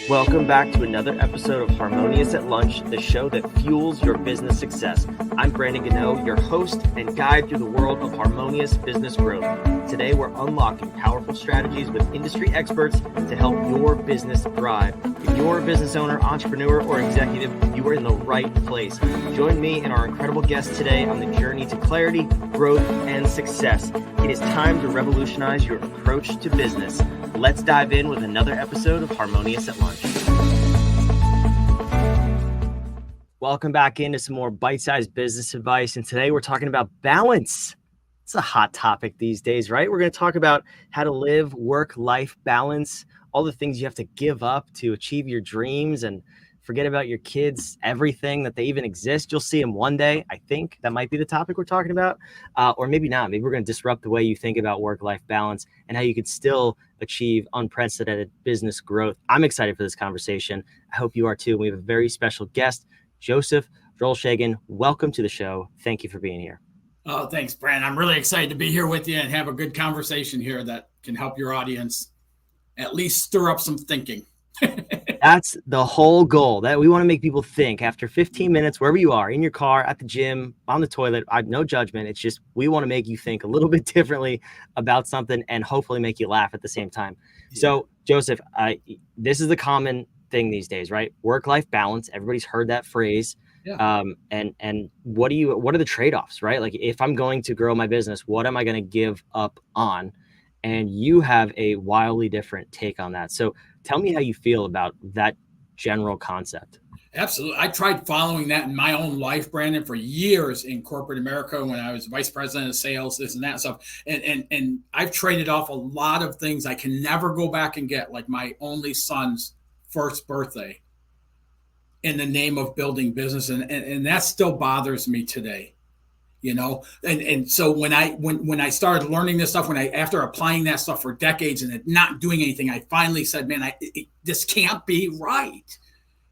Welcome back to another episode of Harmonious at Lunch, the show that fuels your business success. I'm Brandon Gano, your host and guide through the world of harmonious business growth. Today, we're unlocking powerful strategies with industry experts to help your business thrive. If you're a business owner, entrepreneur, or executive, you are in the right place. Join me and our incredible guests today on the journey to clarity, growth, and success. It is time to revolutionize your approach to business. Let's dive in with another episode of Harmonious at Lunch. Welcome back into some more bite-sized business advice. And today we're talking about balance. It's a hot topic these days, right? We're going to talk about how to live work-life balance, all the things you have to give up to achieve your dreams and forget about your kids, everything that they even exist. You'll see them one day. I think that might be the topic we're talking about, or maybe not. Maybe we're going to disrupt the way you think about work-life balance and how you could still achieve unprecedented business growth. I'm excited for this conversation. I hope you are too. We have a very special guest, Joseph Drolshagen. Welcome to the show. Thank you for being here. Oh, thanks, Brandon. I'm really excited to be here with you and have a good conversation here that can help your audience at least stir up some thinking. That's the whole goal, that we want to make people think after 15 minutes, wherever you are, in your car, at the gym, on the toilet. No judgment. It's just, we want to make you think a little bit differently about something and hopefully make you laugh at the same time. Yeah. So Joseph, this is the common thing these days, right? Work-life balance. Everybody's heard that phrase. Yeah. And what are the trade-offs, right? Like, if I'm going to grow my business, what am I going to give up on? And you have a wildly different take on that. So tell me how you feel about that general concept. Absolutely. I tried following that in my own life, Brandon, for years in corporate America when I was vice president of sales, this and that stuff. And I've traded off a lot of things I can never go back and get, like my only son's first birthday, in the name of building business. And that still bothers me today. You know, and so when I started learning this stuff, after applying that stuff for decades and not doing anything, I finally said, man, this can't be right.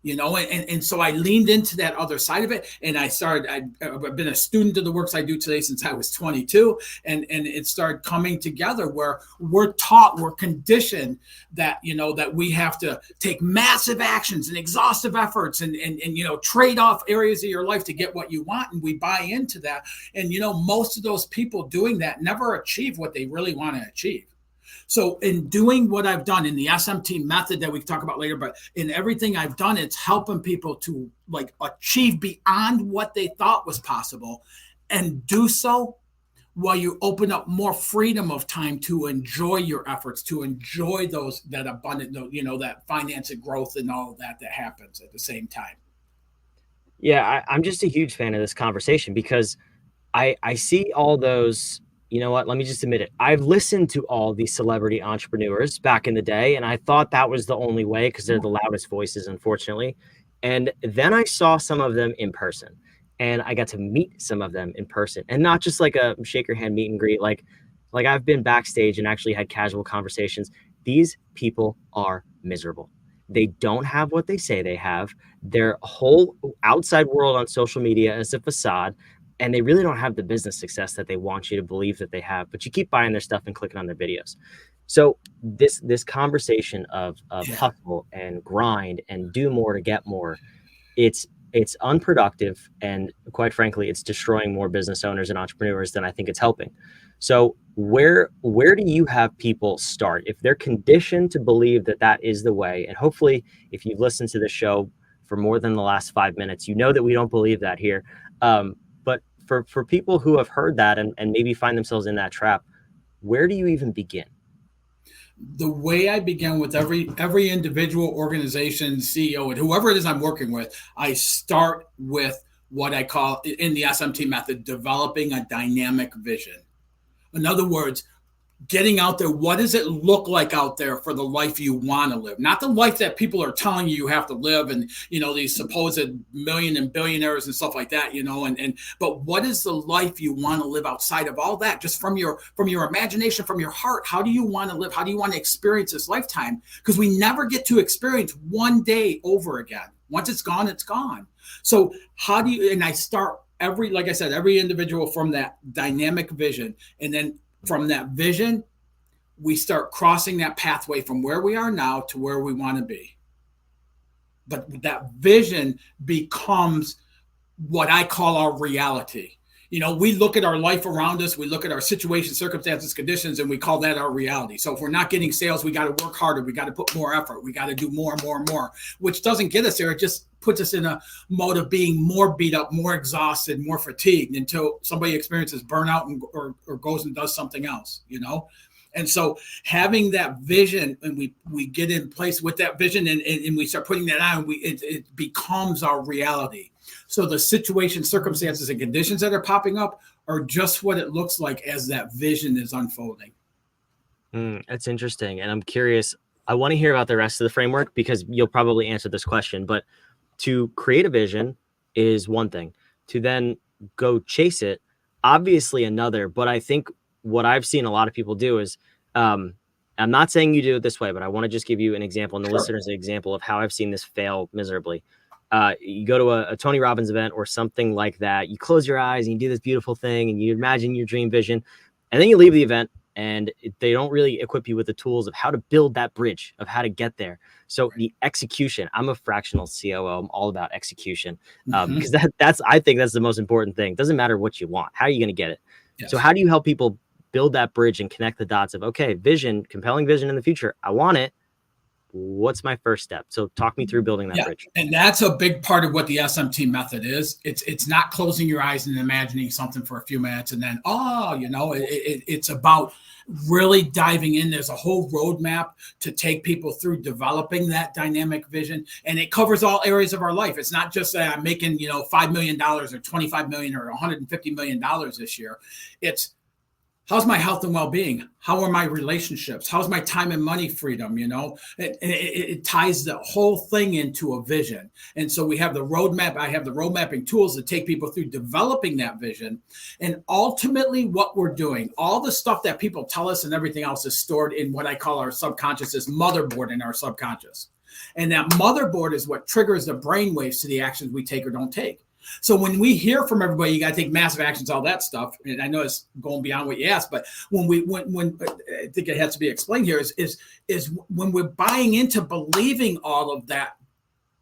You know, and so I leaned into that other side of it, and I've been a student of the works I do today since I was 22, and it started coming together where we're conditioned that, you know, that we have to take massive actions and exhaustive efforts and you know, trade off areas of your life to get what you want, and we buy into that. And, you know, most of those people doing that never achieve what they really want to achieve. So in doing what I've done in the SMT method that we can talk about later, but in everything I've done, it's helping people to like achieve beyond what they thought was possible, and do so while you open up more freedom of time to enjoy your efforts, to enjoy that abundant, you know, that finance and growth and all of that happens at the same time. Yeah, I'm just a huge fan of this conversation because I see all those. You know what? Let me just admit it. I've listened to all these celebrity entrepreneurs back in the day, and I thought that was the only way because they're the loudest voices, unfortunately. And then I saw some of them in person, and I got to meet some of them in person, and not just like a shake your hand meet and greet. Like I've been backstage and actually had casual conversations. These people are miserable. They don't have what they say they have. Their whole outside world on social media is a facade. And they really don't have the business success that they want you to believe that they have, but you keep buying their stuff and clicking on their videos. So this conversation of hustle and grind and do more to get more, it's unproductive. And quite frankly, it's destroying more business owners and entrepreneurs than I think it's helping. So where do you have people start if they're conditioned to believe that is the way? And hopefully, if you've listened to the show for more than the last 5 minutes, you know that we don't believe that here. But for people who have heard that and maybe find themselves in that trap, where do you even begin? The way I begin with every individual organization, CEO, and whoever it is I'm working with, I start with what I call, in the SMT method, developing a dynamic vision. In other words, getting out there, what does it look like out there for the life you want to live? Not the life that people are telling you have to live, and, you know, these supposed million and billionaires and stuff like that, you know, but what is the life you want to live outside of all that? Just from your imagination, from your heart, how do you want to live? How do you want to experience this lifetime? Because we never get to experience one day over again. Once it's gone, it's gone. So how do you, and I start like I said, every individual from that dynamic vision, and then from that vision, we start crossing that pathway from where we are now to where we want to be. but that vision becomes what I call our reality. We look at our life around us, we look at our situation, circumstances, conditions, and we call that our reality. So if we're not getting sales, we got to work harder. We got to put more effort. We got to do more and more and more, which doesn't get us there. It just puts us in a mode of being more beat up, more exhausted, more fatigued until somebody experiences burnout or goes and does something else, And so having that vision, and we get in place with that vision and we start putting that on, it becomes our reality. So the situation, circumstances, and conditions that are popping up are just what it looks like as that vision is unfolding. That's interesting. And I'm curious, I want to hear about the rest of the framework because you'll probably answer this question, but to create a vision is one thing. To then go chase it, obviously another. But I think what I've seen a lot of people do is, I'm not saying you do it this way, but I want to just give you an example and the listeners an example of how I've seen this fail miserably. You go to a Tony Robbins event or something like that. You close your eyes and you do this beautiful thing and you imagine your dream vision, and then you leave the event and they don't really equip you with the tools of how to build that bridge, of how to get there. So the execution, I'm a fractional COO. I'm all about execution because I think that's the most important thing. It doesn't matter what you want. How are you going to get it? Yes. So how do you help people build that bridge and connect the dots of, okay, vision, compelling vision in the future. I want it. What's my first step? So talk me through building that bridge. And that's a big part of what the SMT method is. It's not closing your eyes and imagining something for a few minutes and then, it's about really diving in. There's a whole roadmap to take people through developing that dynamic vision. And it covers all areas of our life. It's not just that I'm making, $5 million or $25 million or $150 million this year. It's, how's my health and well-being? How are my relationships? How's my time and money freedom? It ties the whole thing into a vision. And so we have the roadmap. I have the road mapping tools to take people through developing that vision. And ultimately what we're doing, all the stuff that people tell us and everything else is stored in what I call our subconscious, is motherboard in our subconscious. And that motherboard is what triggers the brain waves to the actions we take or don't take. So when we hear from everybody, you got to take massive actions, all that stuff. And I know it's going beyond what you asked, but when I think it has to be explained here is when we're buying into believing all of that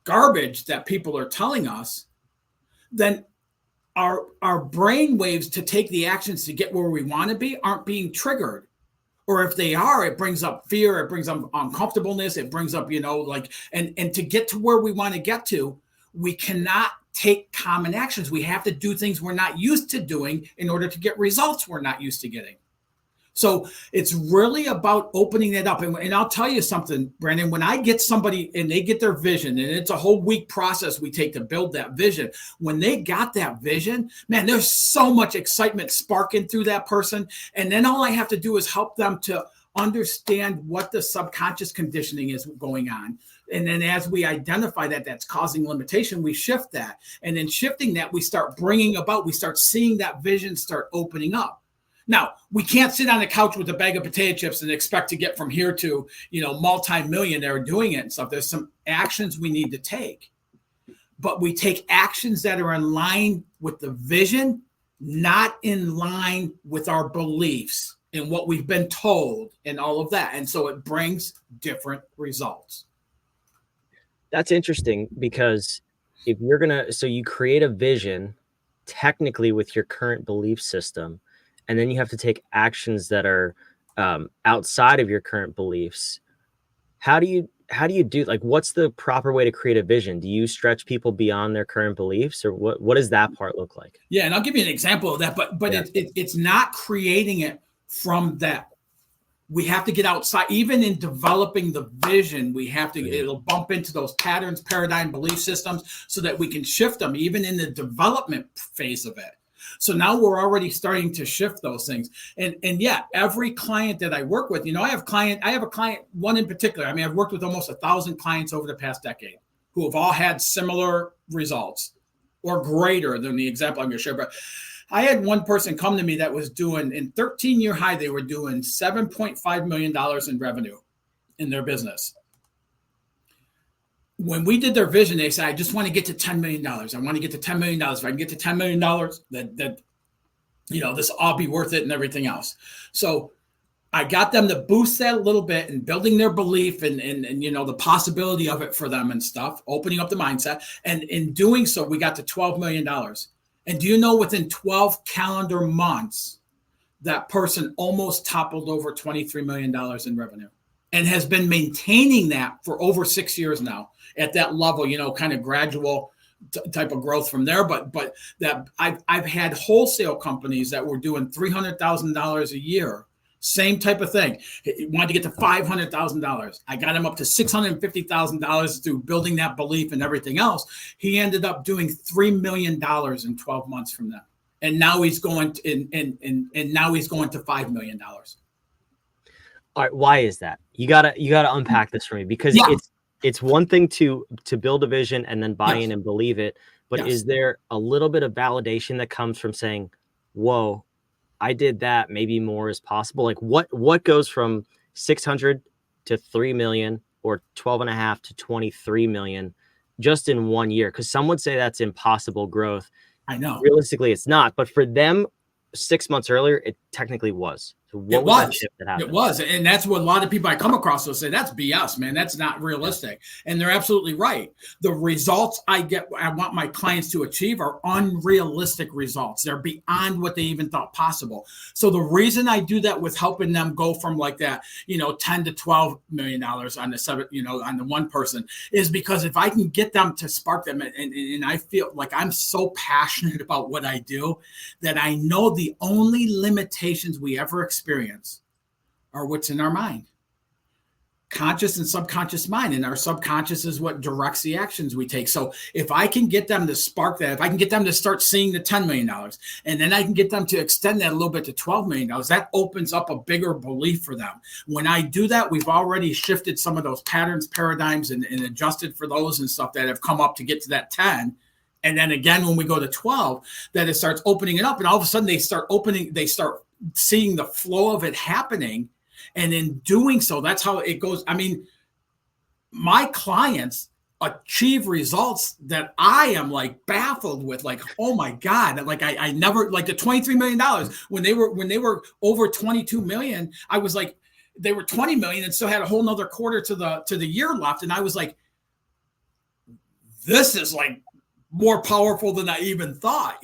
garbage that people are telling us, then our brain waves to take the actions to get where we want to be aren't being triggered. Or if they are, it brings up fear, it brings up uncomfortableness, it brings up, and to get to where we want to get to, we cannot take common actions. We have to do things we're not used to doing in order to get results we're not used to getting. So it's really about opening it up. And I'll tell you something, Brandon, when I get somebody and they get their vision, and it's a whole week process we take to build that vision. When they got that vision, man, there's so much excitement sparking through that person. And then all I have to do is help them to understand what the subconscious conditioning is going on. And then as we identify that that's causing limitation, we shift that. And then shifting that, we start we start seeing that vision start opening up. Now, we can't sit on the couch with a bag of potato chips and expect to get from here to, multi-millionaire doing it and stuff. There's some actions we need to take. But we take actions that are in line with the vision, not in line with our beliefs and what we've been told and all of that. And so it brings different results. That's interesting because if you're so you create a vision technically with your current belief system, and then you have to take actions that are outside of your current beliefs. How do you do, like, what's the proper way to create a vision? Do you stretch people beyond their current beliefs, or what does that part look like? Yeah. And I'll give you an example of that, but yeah. It's not creating it from that. We have to get outside. Even in developing the vision, we have to, it'll bump into those patterns, paradigm, belief systems so that we can shift them even in the development phase of it. So now we're already starting to shift those things. And yeah, every client that I work with, I have a client, one in particular. I mean, I've worked with almost 1,000 clients over the past decade who have all had similar results or greater than the example I'm going to share. But I had one person come to me that was doing, in 13-year high, they were doing $7.5 million in revenue in their business. When we did their vision, they said, I just want to get to $10 million. I want to get to $10 million. If I can get to $10 million, that this will all be worth it and everything else. So I got them to boost that a little bit and building their belief and the possibility of it for them and stuff, opening up the mindset. And in doing so, we got to $12 million. And do you know within 12 calendar months, that person almost toppled over $23 million in revenue and has been maintaining that for over 6 years now at that level, kind of gradual type of growth from there. But that I've had wholesale companies that were doing $300,000 a year. Same type of thing. He wanted to get to $500,000. I got him up to $650,000 through building that belief and everything else. He ended up doing $3 million in 12 months from that. And now he's going to, and now he's going to $5 million. All right. Why is that? You gotta unpack this for me, because it's one thing to build a vision and then buy in and believe it. But is there a little bit of validation that comes from saying, whoa, I did that, maybe more is possible? Like what goes from 600 to 3 million or 12.5 to 23 million just in 1 year? Because some would say that's impossible growth. I know. Realistically, it's not. But for them, 6 months earlier, it technically was. So what was that shift that happened? It was. And that's what a lot of people I come across will say, that's BS, man. That's not realistic. And they're absolutely right. The results I want my clients to achieve are unrealistic results. They're beyond what they even thought possible. So the reason I do that with helping them go from like that, 10 to $12 million on the seven, on the one person, is because if I can get them to spark them, and I feel like I'm so passionate about what I do that I know the only limitations we ever experience are what's in our mind, conscious and subconscious mind. And our subconscious is what directs the actions we take. So if I can get them to spark that, if I can get them to start seeing the $10 million, and then I can get them to extend that a little bit to $12 million, that opens up a bigger belief for them. When I do that, we've already shifted some of those patterns, paradigms, and adjusted for those and stuff that have come up to get to that 10. And then again, when we go to 12, that it starts opening it up, and all of a sudden they start seeing the flow of it happening. And in doing so, that's how it goes. I mean, my clients achieve results that I am like baffled with, like, oh my God, like I never, like the $23 million when they were over 22 million, I was like, they were 20 million and still had a whole nother quarter to the year left. And I was like, this is like more powerful than I even thought,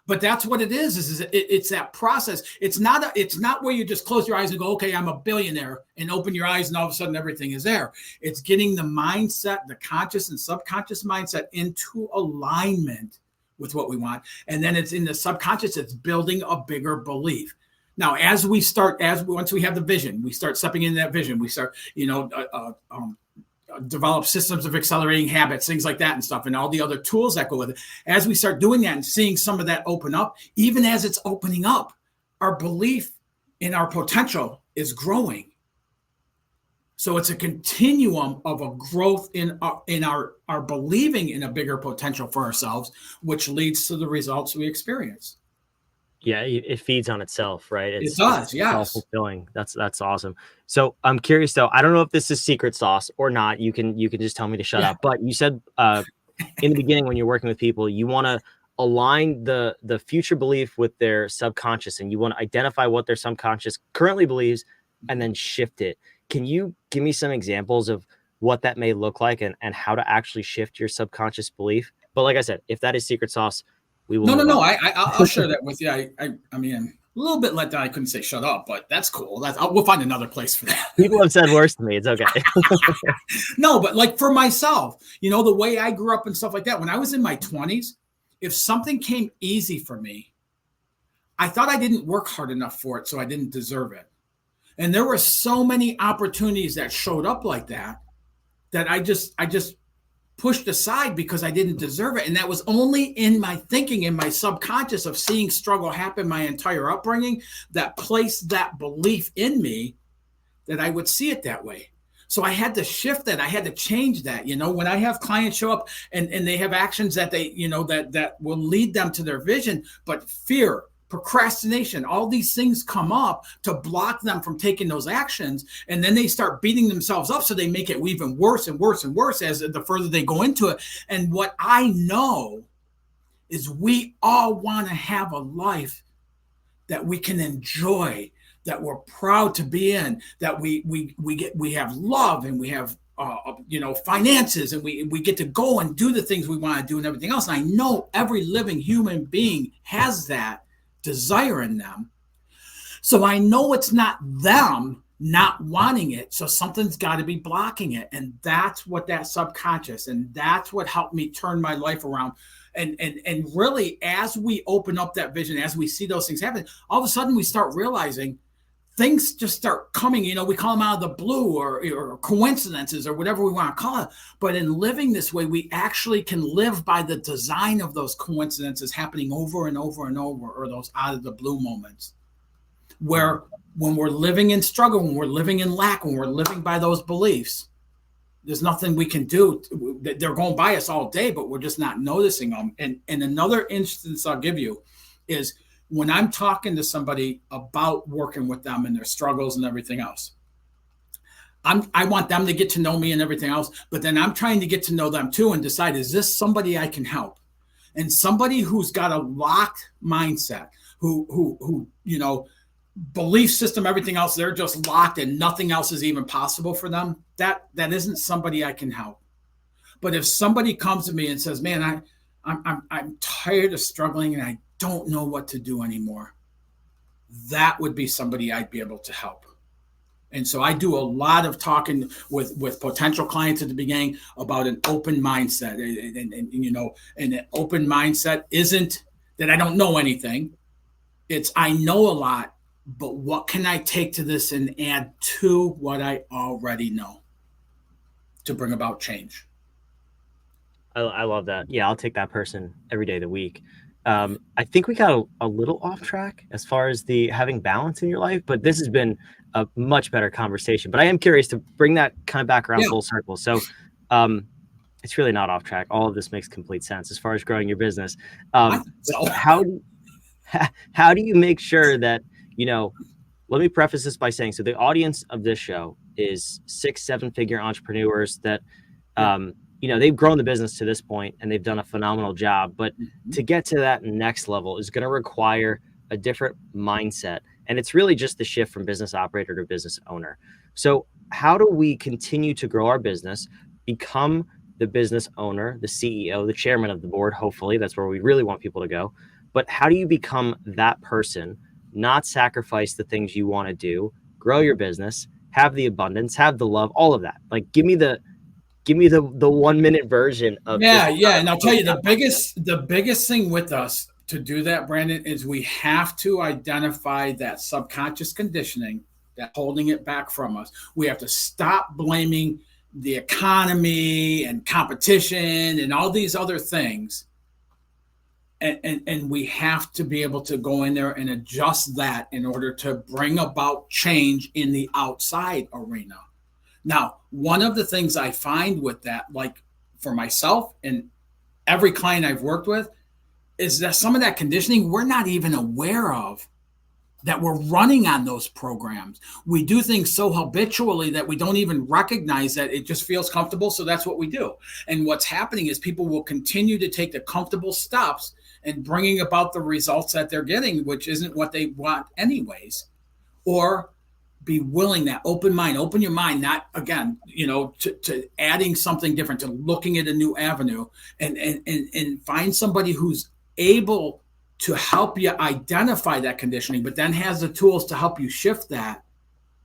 but that's what it is it's that process. It's not where you just close your eyes and go, okay, I'm a billionaire, and open your eyes and all of a sudden everything is there. It's getting the mindset, the conscious and subconscious mindset into alignment with what we want. And then it's in the subconscious, it's building a bigger belief. Now, once we have the vision, we start stepping into that vision, we start, develop systems of accelerating habits, things like that and stuff, and all the other tools that go with it. As we start doing that and seeing some of that open up, even as it's opening up, our belief in our potential is growing. So it's a continuum of a growth in our believing in a bigger potential for ourselves, which leads to the results we experience. Yeah, it feeds on itself, right? It does, yes. Self-fulfilling. That's awesome. So I'm curious though. I don't know if this is secret sauce or not. You can just tell me to shut up. But you said in the beginning when you're working with people, you want to align the future belief with their subconscious, and you want to identify what their subconscious currently believes, and then shift it. Can you give me some examples of what that may look like and how to actually shift your subconscious belief? But like I said, if that is secret sauce, we will. No. I'll share that with you. I mean, a little bit like that. I couldn't say shut up, but that's cool. We'll find another place for that. People have said worse to me. It's okay. No, but like for myself, the way I grew up and stuff like that, when I was in my 20s, if something came easy for me, I thought I didn't work hard enough for it, so I didn't deserve it. And there were so many opportunities that showed up like that I just pushed aside because I didn't deserve it. And that was only in my thinking, in my subconscious of seeing struggle happen my entire upbringing, that placed that belief in me that I would see it that way. So I had to shift that. I had to change that. When I have clients show up and they have actions that they, that will lead them to their vision, but fear, procrastination, all these things come up to block them from taking those actions. And then they start beating themselves up. So they make it even worse and worse and worse as the further they go into it. And what I know is we all want to have a life that we can enjoy, that we're proud to be in, that we have love, and we have finances, and we get to go and do the things we want to do and everything else. And I know every living human being has that desire in them. So I know it's not them not wanting it. So something's got to be blocking it. And that's what that subconscious, and that's what helped me turn my life around. And really, as we open up that vision, as we see those things happen, all of a sudden we start realizing things just start coming. We call them out of the blue, or coincidences, or whatever we want to call it. But in living this way, we actually can live by the design of those coincidences happening over and over and over, or those out of the blue moments, where when we're living in struggle, when we're living in lack, when we're living by those beliefs, there's nothing we can do. They're going by us all day, but we're just not noticing them. And another instance I'll give you is when I'm talking to somebody about working with them and their struggles and everything else. I want them to get to know me and everything else, but then I'm trying to get to know them too and decide, is this somebody I can help? And somebody who's got a locked mindset, who belief system, everything else, they're just locked and nothing else is even possible for them. That isn't somebody I can help. But if somebody comes to me and says, man, I'm tired of struggling and I don't know what to do anymore, that would be somebody I'd be able to help. And so I do a lot of talking with potential clients at the beginning about an open mindset. And an open mindset isn't that I don't know anything. It's I know a lot, but what can I take to this and add to what I already know to bring about change? I love that. Yeah, I'll take that person every day of the week. I think we got a little off track as far as the having balance in your life, but this has been a much better conversation. But I am curious to bring that kind of back around full circle. So it's really not off track. All of this makes complete sense as far as growing your business. So how do you make sure that, let me preface this by saying, so the audience of this show is 6-7 figure entrepreneurs that, they've grown the business to this point and they've done a phenomenal job, but to get to that next level is going to require a different mindset. And it's really just the shift from business operator to business owner. So how do we continue to grow our business, become the business owner, the CEO, the chairman of the board? Hopefully that's where we really want people to go. But how do you become that person, not sacrifice the things you want to do, grow your business, have the abundance, have the love, all of that? Like, give me the 1 minute version of And I'll tell you the biggest thing with us to do that, Brandon, is we have to identify that subconscious conditioning that's holding it back from us. We have to stop blaming the economy and competition and all these other things. And we have to be able to go in there and adjust that in order to bring about change in the outside arena. Now, one of the things I find with that, like for myself and every client I've worked with, is that some of that conditioning we're not even aware of, that we're running on those programs. We do things so habitually that we don't even recognize that it just feels comfortable. So that's what we do. And what's happening is people will continue to take the comfortable steps and bringing about the results that they're getting, which isn't what they want anyways. Or be willing, that open mind, open your mind, not again, to adding something different, to looking at a new avenue, and find somebody who's able to help you identify that conditioning, but then has the tools to help you shift that,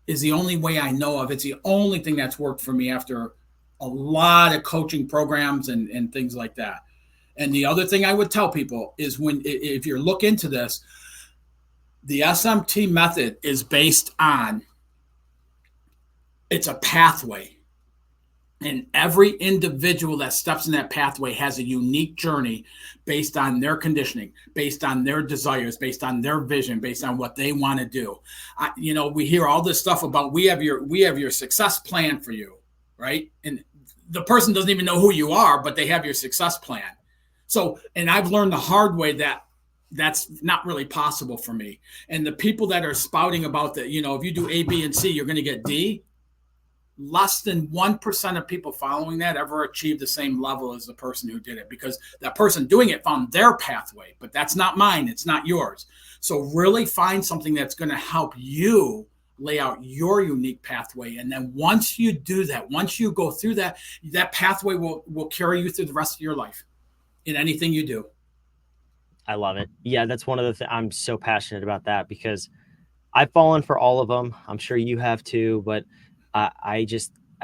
is the only way I know of. It's the only thing that's worked for me after a lot of coaching programs and things like that. And the other thing I would tell people is if you look into this, the SMT method is based on, it's a pathway. And every individual that steps in that pathway has a unique journey based on their conditioning, based on their desires, based on their vision, based on what they want to do. We hear all this stuff about we have your success plan for you, right? And the person doesn't even know who you are, but they have your success plan. So, and I've learned the hard way that that's not really possible for me. And the people that are spouting about that, if you do A, B, and C, you're going to get D. less than 1% of people following that ever achieve the same level as the person who did it, because that person doing it found their pathway, but that's not mine. It's not yours. So really find something that's going to help you lay out your unique pathway. And then once you do that, once you go through that, that pathway will carry you through the rest of your life in anything you do. I love it. Yeah, that's one of the things I'm so passionate about, that because I've fallen for all of them. I'm sure you have too, but I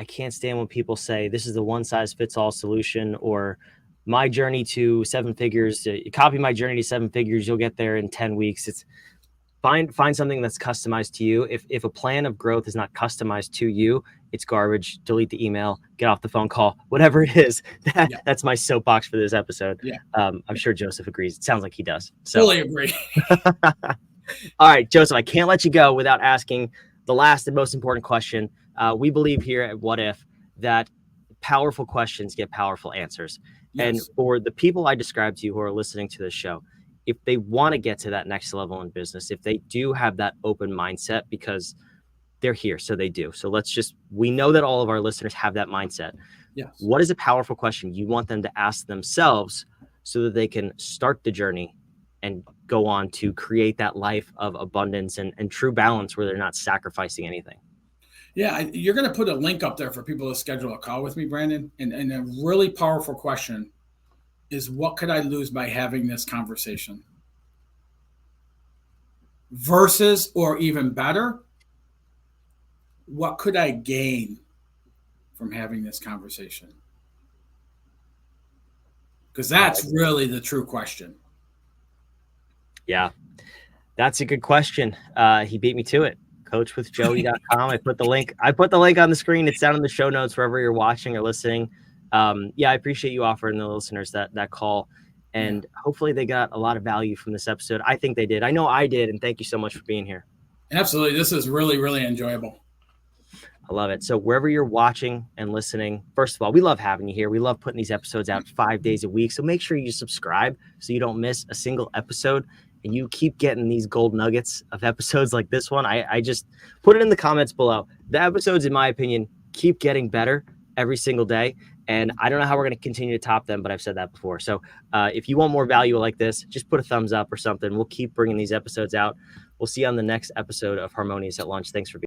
can't stand when people say this is the one size fits all solution, or my journey to 7 figures. Copy my journey to 7 figures. You'll get there in 10 weeks. It's find something that's customized to you. If a plan of growth is not customized to you, it's garbage. Delete the email, get off the phone call, whatever it is. That's my soapbox for this episode. Yeah. I'm sure Joseph agrees. It sounds like he does. So. Fully agree. All right, Joseph, I can't let you go without asking the last and most important question. We believe here at What If that powerful questions get powerful answers. Yes. And for the people I described to you who are listening to this show, if they want to get to that next level in business, if they do have that open mindset, because they're here, so they do. So we know that all of our listeners have that mindset. Yes. What is a powerful question you want them to ask themselves so that they can start the journey and go on to create that life of abundance and true balance where they're not sacrificing anything? Yeah, you're going to put a link up there for people to schedule a call with me, Brandon. And a really powerful question is, what could I lose by having this conversation? Versus, or even better, what could I gain from having this conversation? Because that's really the true question. Yeah, that's a good question. He beat me to it. Coachwithjoey.com. I put the link on the screen. It's down in the show notes wherever you're watching or listening. I appreciate you offering the listeners that call, and hopefully they got a lot of value from this episode. I think they did. I know I did. And thank you so much for being here. Absolutely. This is really, really enjoyable. I love it. So wherever you're watching and listening, first of all, we love having you here. We love putting these episodes out 5 days a week. So make sure you subscribe so you don't miss a single episode, and you keep getting these gold nuggets of episodes like this one. I just put it in the comments below. The episodes, in my opinion, keep getting better every single day. And I don't know how we're going to continue to top them, but I've said that before. So if you want more value like this, just put a thumbs up or something. We'll keep bringing these episodes out. We'll see you on the next episode of Harmonious at Lunch. Thanks for being here.